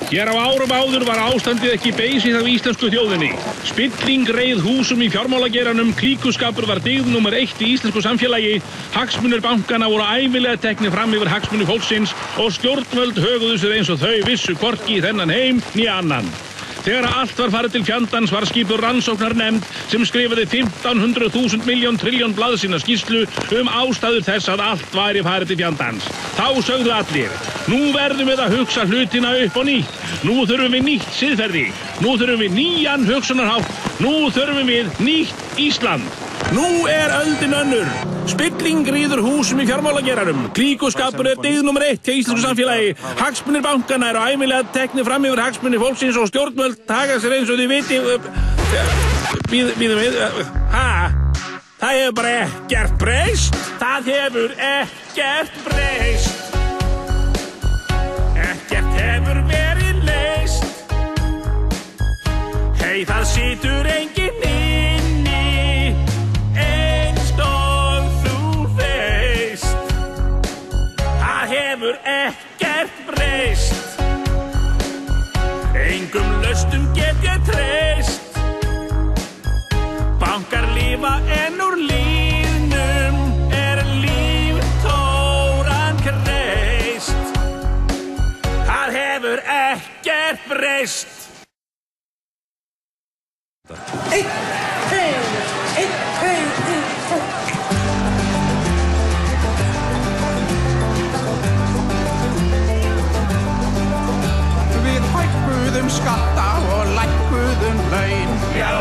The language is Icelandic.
Hér á árum áður var ástandið ekki beysið af íslensku þjóðinni. Spilling reið húsum í fjármálageiranum, klíkuskapur var dyggð númer 1 í íslensku samfélagi, hagsmunir bankana voru ævinlega teknir fram yfir hagsmunir fólksins og stjórnvöld höguðu sér eins og þau vissu hvorki í þennan heim né annan. Þegar allt var farið til fjandans var skipuð rannsóknarnefnd sem skrifaði 1500.000 milljón trilljón blaðsíðna skýrslu ástæður þess að allt væri farið til fjandans. Þá sögðu allir, nú verðum við að hugsa hlutina upp og nýtt. Nú þurfum við nýtt siðferði. Nú þurfum við nýjan hugsunarhátt. Nú þurfum við nýtt Ísland. Nú öldin önnur. Spilling ríður húsum í fjármálageiranum. Klíkuskapur dyggð númer 1 hjá íslensku samfélagi. Hagsmunir bankana eru ævinlega teknir fram yfir hagsmunir fólksins og stjórnvöld taka sér eins og þið viti. Bíðum við. Það hefur bara ekkert breyst. Það hefur ekkert breyst. Ekkert hefur verið leyst. Hey, það situr enginn inni eins og þú veist. Það hefur ekkert breyst. Engum lausnum get ég treyst. Bankar lífa en úr lífnum líftóran kreist. Það hefur ekkert breyst. Við hækkuðum skatta og lækkuðum laun. Já,